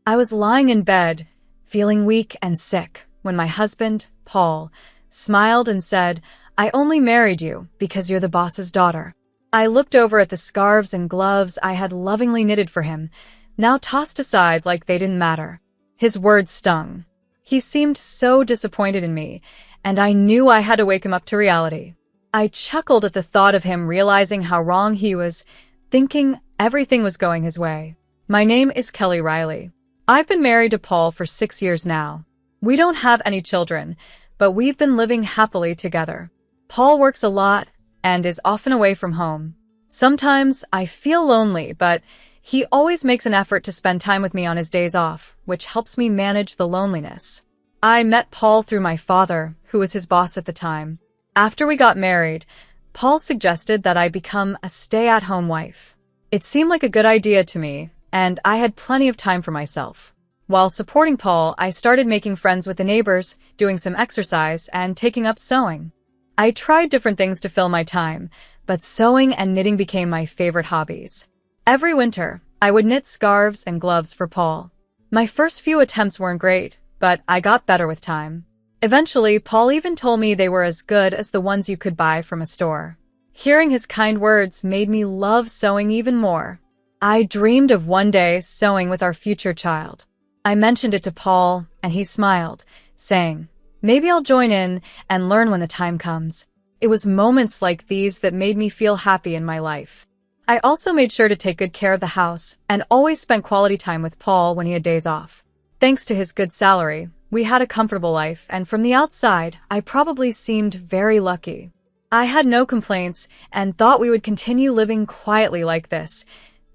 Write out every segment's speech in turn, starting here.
I was lying in bed, feeling weak and sick, when my husband, Paul, smiled and said, "I only married you because you're the boss's daughter." I looked over at the scarves and gloves I had lovingly knitted for him, now tossed aside like they didn't matter. His words stung. He seemed so disappointed in me, and I knew I had to wake him up to reality. I chuckled at the thought of him realizing how wrong he was, thinking everything was going his way. My name is Kelly Riley. I've been married to Paul for 6 years now. We don't have any children, but we've been living happily together. Paul works a lot and is often away from home. Sometimes I feel lonely, but he always makes an effort to spend time with me on his days off, which helps me manage the loneliness. I met Paul through my father, who was his boss at the time. After we got married, Paul suggested that I become a stay-at-home wife. It seemed like a good idea to me, and I had plenty of time for myself. While supporting Paul, I started making friends with the neighbors, doing some exercise, and taking up sewing. I tried different things to fill my time, but sewing and knitting became my favorite hobbies. Every winter, I would knit scarves and gloves for Paul. My first few attempts weren't great, but I got better with time. Eventually, Paul even told me they were as good as the ones you could buy from a store. Hearing his kind words made me love sewing even more. I dreamed of one day sewing with our future child. I mentioned it to Paul, and he smiled, saying, "Maybe I'll join in and learn when the time comes." It was moments like these that made me feel happy in my life. I also made sure to take good care of the house and always spent quality time with Paul when he had days off. Thanks to his good salary, we had a comfortable life, and from the outside, I probably seemed very lucky. I had no complaints and thought we would continue living quietly like this,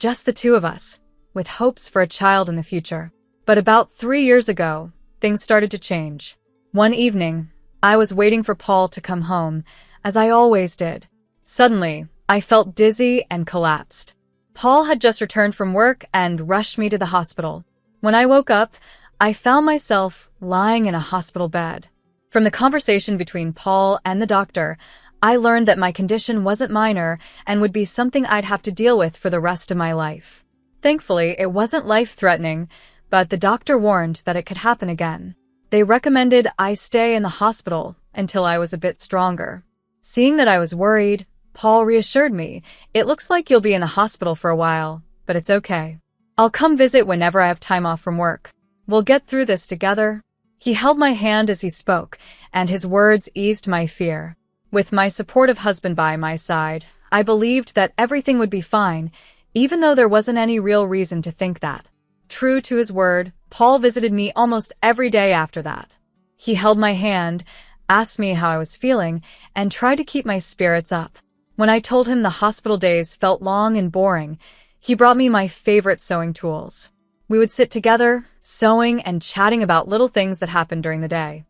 just the two of us, with hopes for a child in the future. But about 3 years ago, things started to change. One evening, I was waiting for Paul to come home, as I always did. Suddenly, I felt dizzy and collapsed. Paul had just returned from work and rushed me to the hospital. When I woke up, I found myself lying in a hospital bed. From the conversation between Paul and the doctor, I learned that my condition wasn't minor and would be something I'd have to deal with for the rest of my life. Thankfully, it wasn't life-threatening, but the doctor warned that it could happen again. They recommended I stay in the hospital until I was a bit stronger. Seeing that I was worried, Paul reassured me, "It looks like you'll be in the hospital for a while, but it's okay. I'll come visit whenever I have time off from work. We'll get through this together." He held my hand as he spoke, and his words eased my fear. With my supportive husband by my side, I believed that everything would be fine, even though there wasn't any real reason to think that. True to his word, Paul visited me almost every day after that. He held my hand, asked me how I was feeling, and tried to keep my spirits up. When I told him the hospital days felt long and boring, he brought me my favorite sewing tools. We would sit together, sewing and chatting about little things that happened during the day.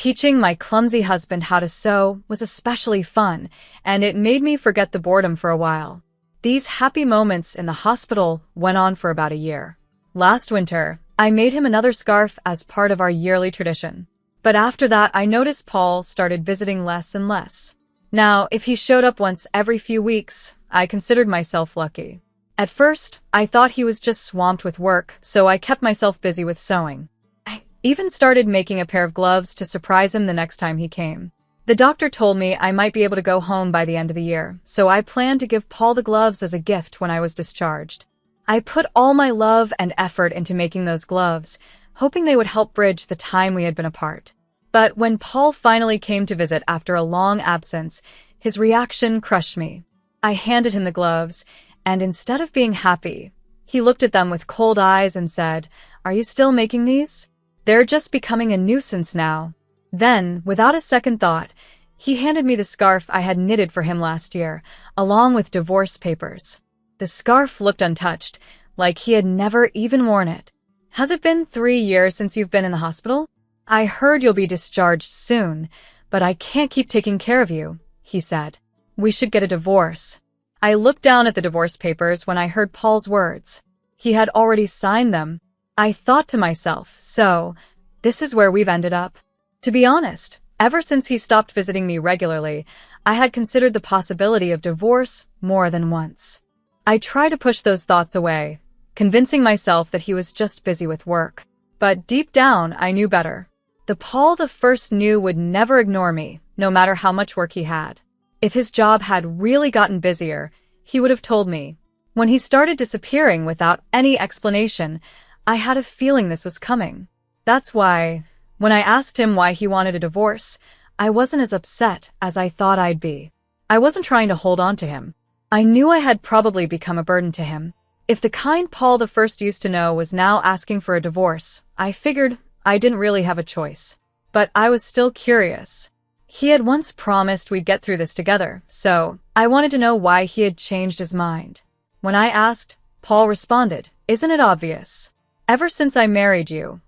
Teaching my clumsy husband how to sew was especially fun, and it made me forget the boredom for a while. These happy moments in the hospital went on for about a year. Last winter, I made him another scarf as part of our yearly tradition. But after that, I noticed Paul started visiting less and less. Now, if he showed up once every few weeks, I considered myself lucky. At first, I thought he was just swamped with work, so I kept myself busy with sewing. I even started making a pair of gloves to surprise him the next time he came. The doctor told me I might be able to go home by the end of the year, so I planned to give Paul the gloves as a gift when I was discharged. I put all my love and effort into making those gloves, hoping they would help bridge the time we had been apart. But when Paul finally came to visit after a long absence, his reaction crushed me. I handed him the gloves, and instead of being happy, he looked at them with cold eyes and said, "Are you still making these? They're just becoming a nuisance now." Then, without a second thought, he handed me the scarf I had knitted for him last year, along with divorce papers. The scarf looked untouched, like he had never even worn it. "Has it been 3 years since you've been in the hospital? I heard you'll be discharged soon, but I can't keep taking care of you," he said. "We should get a divorce." I looked down at the divorce papers when I heard Paul's words. He had already signed them. I thought to myself, so, this is where we've ended up. To be honest, ever since he stopped visiting me regularly, I had considered the possibility of divorce more than once. I tried to push those thoughts away, convincing myself that he was just busy with work. But deep down, I knew better. The Paul the First knew would never ignore me, no matter how much work he had. If his job had really gotten busier, he would have told me. When he started disappearing without any explanation, I had a feeling this was coming. That's why, when I asked him why he wanted a divorce, I wasn't as upset as I thought I'd be. I wasn't trying to hold on to him. I knew I had probably become a burden to him. If the kind Paul the First used to know was now asking for a divorce, I figured I didn't really have a choice. But I was still curious. He had once promised we'd get through this together, so I wanted to know why he had changed his mind. When I asked, Paul responded, "Isn't it obvious? Ever since I married you,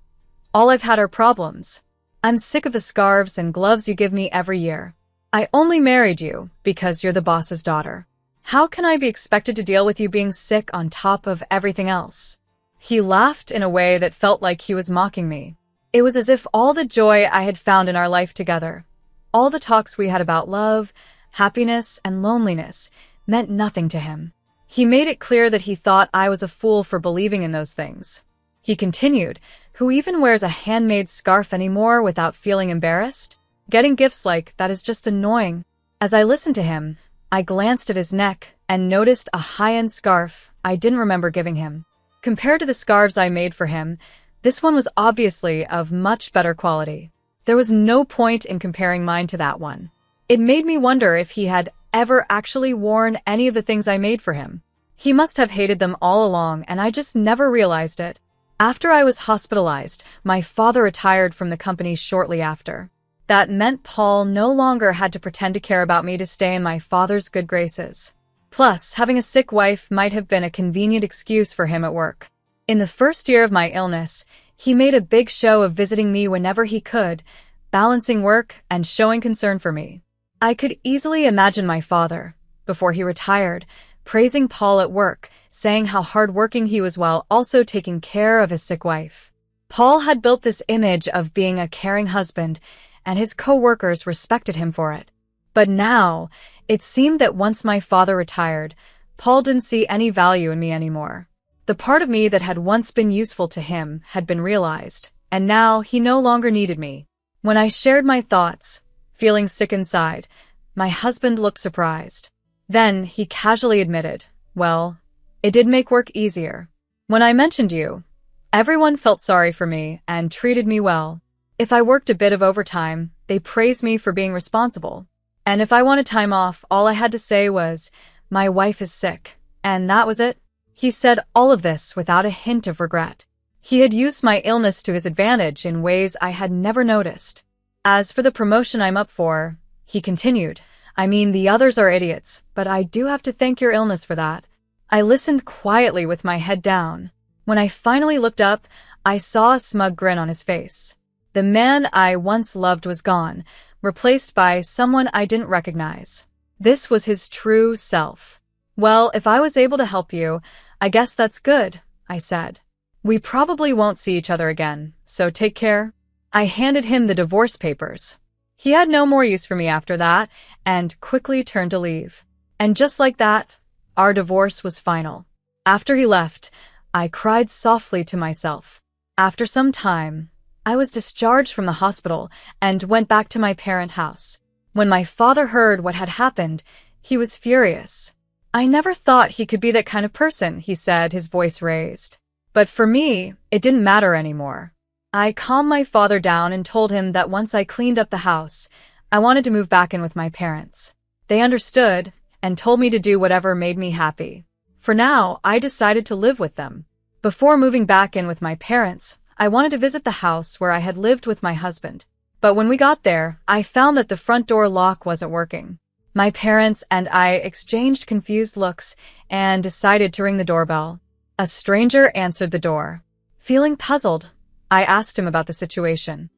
all I've had are problems. I'm sick of the scarves and gloves you give me every year. I only married you because you're the boss's daughter. How can I be expected to deal with you being sick on top of everything else?" He laughed in a way that felt like he was mocking me. It was as if all the joy I had found in our life together, all the talks we had about love, happiness, and loneliness, meant nothing to him. He made it clear that he thought I was a fool for believing in those things. He continued, "Who even wears a handmade scarf anymore without feeling embarrassed? Getting gifts like that is just annoying." As I listened to him, I glanced at his neck and noticed a high-end scarf I didn't remember giving him. Compared to the scarves I made for him, this one was obviously of much better quality. There was no point in comparing mine to that one. It made me wonder if he had ever actually worn any of the things I made for him. He must have hated them all along, and I just never realized it. After I was hospitalized, my father retired from the company shortly after. That meant Paul no longer had to pretend to care about me to stay in my father's good graces. Plus, having a sick wife might have been a convenient excuse for him at work. In the first year of my illness, he made a big show of visiting me whenever he could, balancing work and showing concern for me. I could easily imagine my father, before he retired, praising Paul at work, saying how hardworking he was while also taking care of his sick wife. Paul had built this image of being a caring husband, and his co-workers respected him for it. But now, it seemed that once my father retired, Paul didn't see any value in me anymore. The part of me that had once been useful to him had been realized, and now he no longer needed me. When I shared my thoughts, feeling sick inside, my husband looked surprised. Then he casually admitted, "Well, it did make work easier. When I mentioned you, everyone felt sorry for me and treated me well. If I worked a bit of overtime, they praised me for being responsible. And if I wanted time off, all I had to say was, 'My wife is sick,' and that was it." He said all of this without a hint of regret. He had used my illness to his advantage in ways I had never noticed. As for the promotion I'm up for, he continued, "I mean, the others are idiots, but I do have to thank your illness for that." I listened quietly with my head down. When I finally looked up, I saw a smug grin on his face. The man I once loved was gone, replaced by someone I didn't recognize. This was his true self. "Well, if I was able to help you, I guess that's good," I said. "We probably won't see each other again, so take care." I handed him the divorce papers. He had no more use for me after that, and quickly turned to leave. And just like that, our divorce was final. After he left, I cried softly to myself. After some time, I was discharged from the hospital and went back to my parent house. When my father heard what had happened, he was furious. "I never thought he could be that kind of person," he said, his voice raised. But for me, it didn't matter anymore. I calmed my father down and told him that once I cleaned up the house, I wanted to move back in with my parents. They understood and told me to do whatever made me happy. For now, I decided to live with them. Before moving back in with my parents, I wanted to visit the house where I had lived with my husband. But when we got there, I found that the front door lock wasn't working. My parents and I exchanged confused looks and decided to ring the doorbell. A stranger answered the door. Feeling puzzled, I asked him about the situation.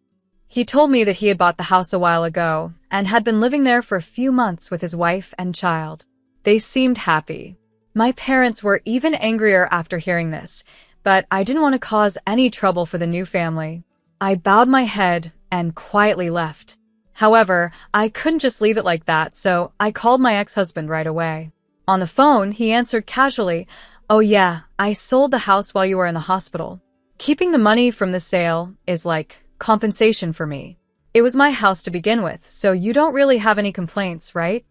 He told me that he had bought the house a while ago and had been living there for a few months with his wife and child. They seemed happy. My parents were even angrier after hearing this, but I didn't want to cause any trouble for the new family. I bowed my head and quietly left. However, I couldn't just leave it like that, so I called my ex-husband right away. On the phone, he answered casually, Oh yeah, I sold the house while you were in the hospital. Keeping the money from the sale is like compensation for me. It was my house to begin with, so you don't really have any complaints, right?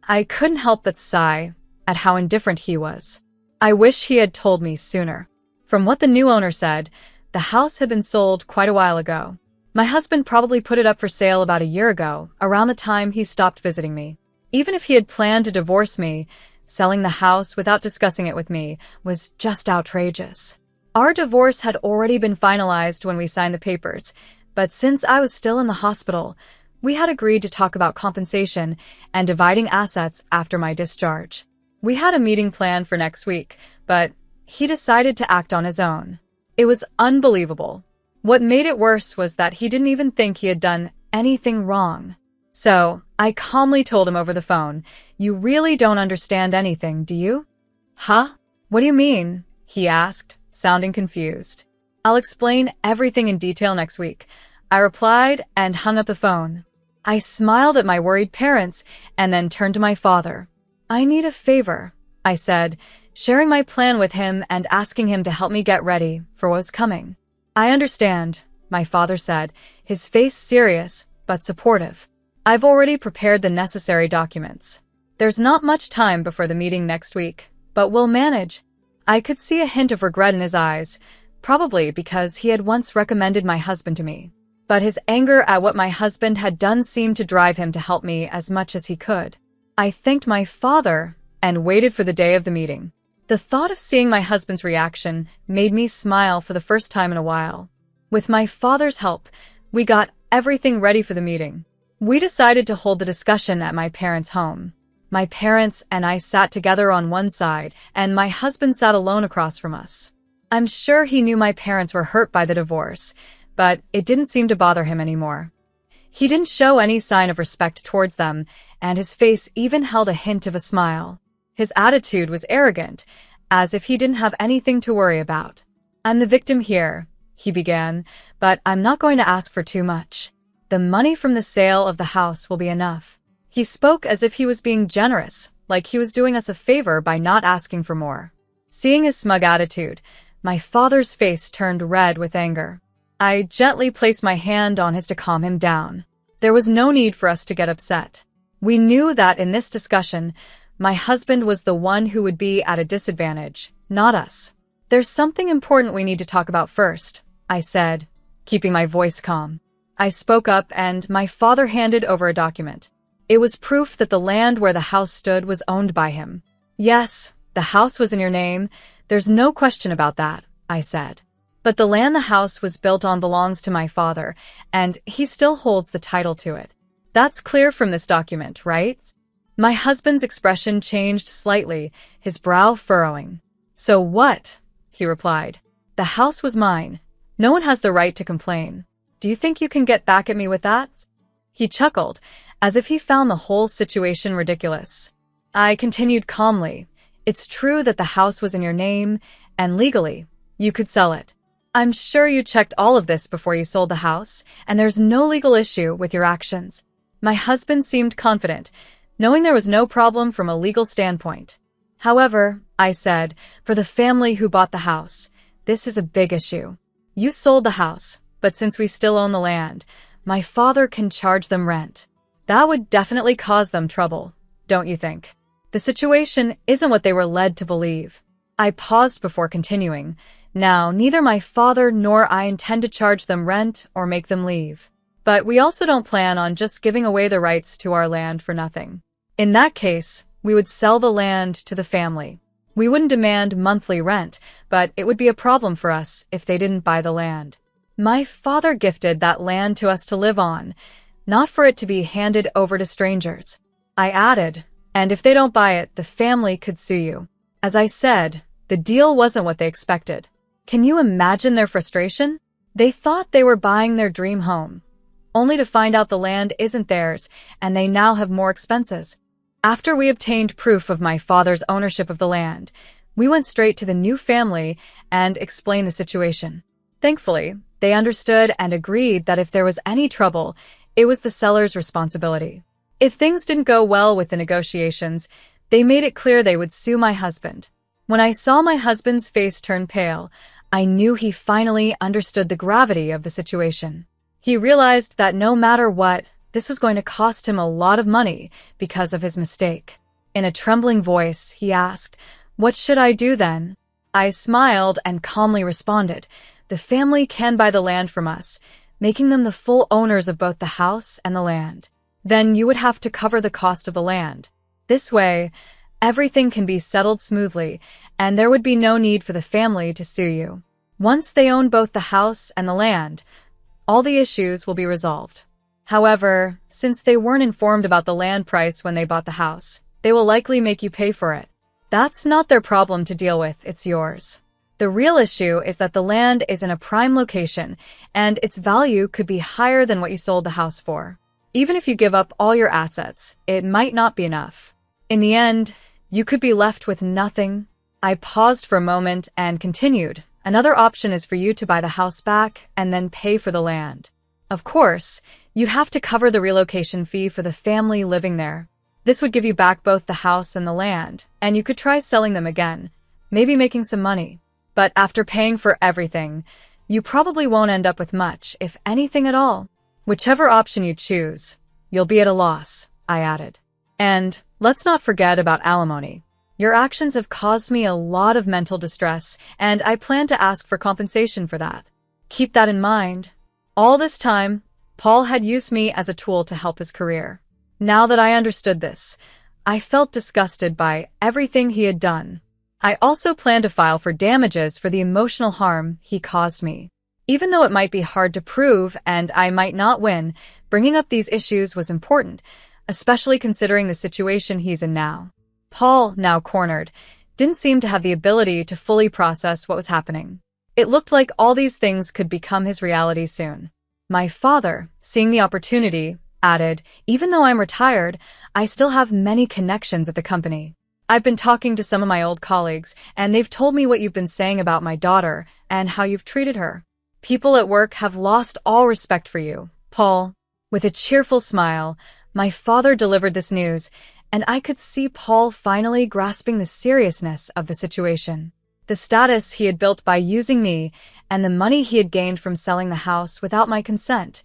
I couldn't help but sigh at how indifferent he was. I wish he had told me sooner. From what the new owner said, the house had been sold quite a while ago. My husband probably put it up for sale about a year ago, around the time he stopped visiting me. Even if he had planned to divorce me, selling the house without discussing it with me was just outrageous. Our divorce had already been finalized when we signed the papers, but since I was still in the hospital, we had agreed to talk about compensation and dividing assets after my discharge. We had a meeting planned for next week, but he decided to act on his own. It was unbelievable. What made it worse was that he didn't even think he had done anything wrong. So, I calmly told him over the phone, "You really don't understand anything, do you?" "Huh? What do you mean?" he asked, sounding confused. "I'll explain everything in detail next week," I replied and hung up the phone. I smiled at my worried parents and then turned to my father. "I need a favor," I said, sharing my plan with him and asking him to help me get ready for what was coming. "I understand," my father said, his face serious but supportive. "I've already prepared the necessary documents. There's not much time before the meeting next week, but we'll manage." I could see a hint of regret in his eyes, probably because he had once recommended my husband to me. But his anger at what my husband had done seemed to drive him to help me as much as he could. I thanked my father and waited for the day of the meeting. The thought of seeing my husband's reaction made me smile for the first time in a while. With my father's help, we got everything ready for the meeting. We decided to hold the discussion at my parents' home. My parents and I sat together on one side, and my husband sat alone across from us. I'm sure he knew my parents were hurt by the divorce, but it didn't seem to bother him anymore. He didn't show any sign of respect towards them, and his face even held a hint of a smile. His attitude was arrogant, as if he didn't have anything to worry about. "I'm the victim here," he began, "but I'm not going to ask for too much. The money from the sale of the house will be enough." He spoke as if he was being generous, like he was doing us a favor by not asking for more. Seeing his smug attitude, my father's face turned red with anger. I gently placed my hand on his to calm him down. There was no need for us to get upset. We knew that in this discussion, my husband was the one who would be at a disadvantage, not us. "There's something important we need to talk about first," I said, keeping my voice calm. I spoke up and my father handed over a document. It was proof that the land where the house stood was owned by him. "Yes, the house was in your name. There's no question about that," I said. "But the land the house was built on belongs to my father, and he still holds the title to it. That's clear from this document, right?" My husband's expression changed slightly, his brow furrowing. "So what?" he replied. "The house was mine. No one has the right to complain. Do you think you can get back at me with that?" He chuckled, as if he found the whole situation ridiculous. I continued calmly. "It's true that the house was in your name, and legally, you could sell it. I'm sure you checked all of this before you sold the house, and there's no legal issue with your actions." My husband seemed confident, knowing there was no problem from a legal standpoint. "However," I said, "for the family who bought the house, this is a big issue. You sold the house, but since we still own the land, my father can charge them rent. That would definitely cause them trouble, don't you think? The situation isn't what they were led to believe." I paused before continuing. "Now, neither my father nor I intend to charge them rent or make them leave. But we also don't plan on just giving away the rights to our land for nothing. In that case, we would sell the land to the family. We wouldn't demand monthly rent, but it would be a problem for us if they didn't buy the land. My father gifted that land to us to live on, not for it to be handed over to strangers." I added, "And if they don't buy it, the family could sue you." As I said, the deal wasn't what they expected. Can you imagine their frustration? They thought they were buying their dream home, only to find out the land isn't theirs, and they now have more expenses. After we obtained proof of my father's ownership of the land, we went straight to the new family and explained the situation. Thankfully, they understood and agreed that if there was any trouble, it was the seller's responsibility. If things didn't go well with the negotiations, they made it clear they would sue my husband. When I saw my husband's face turn pale, I knew he finally understood the gravity of the situation. He realized that no matter what, this was going to cost him a lot of money because of his mistake. In a trembling voice, he asked, "What should I do then?" I smiled and calmly responded, "The family can buy the land from us, making them the full owners of both the house and the land. Then you would have to cover the cost of the land. This way, everything can be settled smoothly, and there would be no need for the family to sue you. Once they own both the house and the land, all the issues will be resolved. However, since they weren't informed about the land price when they bought the house, they will likely make you pay for it. That's not their problem to deal with, it's yours. The real issue is that the land is in a prime location, and its value could be higher than what you sold the house for. Even if you give up all your assets, it might not be enough. In the end, you could be left with nothing." I paused for a moment and continued, "Another option is for you to buy the house back and then pay for the land. Of course, you'd have to cover the relocation fee for the family living there. This would give you back both the house and the land, and you could try selling them again, maybe making some money. But after paying for everything, you probably won't end up with much, if anything at all. Whichever option you choose, you'll be at a loss," I added. "And let's not forget about alimony. Your actions have caused me a lot of mental distress, and I plan to ask for compensation for that. Keep that in mind." All this time, Paul had used me as a tool to help his career. Now that I understood this, I felt disgusted by everything he had done. I also planned to file for damages for the emotional harm he caused me. Even though it might be hard to prove and I might not win, bringing up these issues was important, especially considering the situation he's in now. Paul, now cornered, didn't seem to have the ability to fully process what was happening. It looked like all these things could become his reality soon. My father, seeing the opportunity, added, "Even though I'm retired, I still have many connections at the company. I've been talking to some of my old colleagues, and they've told me what you've been saying about my daughter and how you've treated her. People at work have lost all respect for you, Paul." With a cheerful smile, my father delivered this news, and I could see Paul finally grasping the seriousness of the situation. The status he had built by using me and the money he had gained from selling the house without my consent,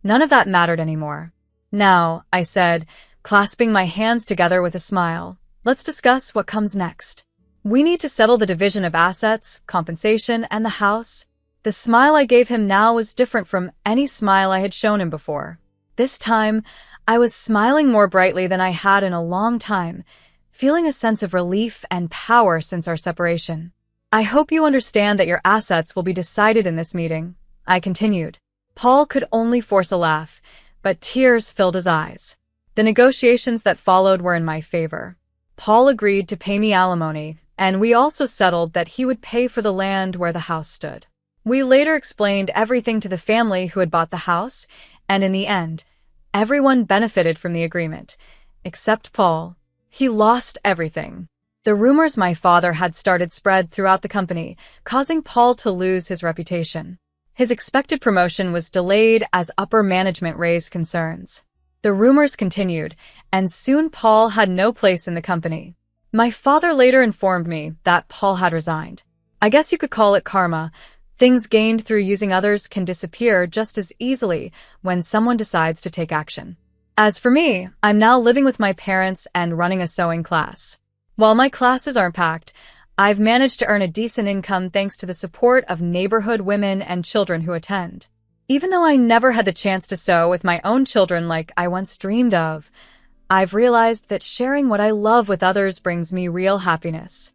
none of that mattered anymore. "Now," I said, clasping my hands together with a smile, "let's discuss what comes next. We need to settle the division of assets, compensation, and the house." The smile I gave him now was different from any smile I had shown him before. This time, I was smiling more brightly than I had in a long time, feeling a sense of relief and power since our separation. "I hope you understand that your assets will be decided in this meeting," I continued. Paul could only force a laugh, but tears filled his eyes. The negotiations that followed were in my favor. Paul agreed to pay me alimony, and we also settled that he would pay for the land where the house stood. We later explained everything to the family who had bought the house, and in the end, everyone benefited from the agreement, except Paul. He lost everything. The rumors my father had started spread throughout the company, causing Paul to lose his reputation. His expected promotion was delayed as upper management raised concerns. The rumors continued, and soon Paul had no place in the company. My father later informed me that Paul had resigned. I guess you could call it karma. Things gained through using others can disappear just as easily when someone decides to take action. As for me, I'm now living with my parents and running a sewing class. While my classes aren't packed, I've managed to earn a decent income thanks to the support of neighborhood women and children who attend. Even though I never had the chance to sew with my own children like I once dreamed of, I've realized that sharing what I love with others brings me real happiness.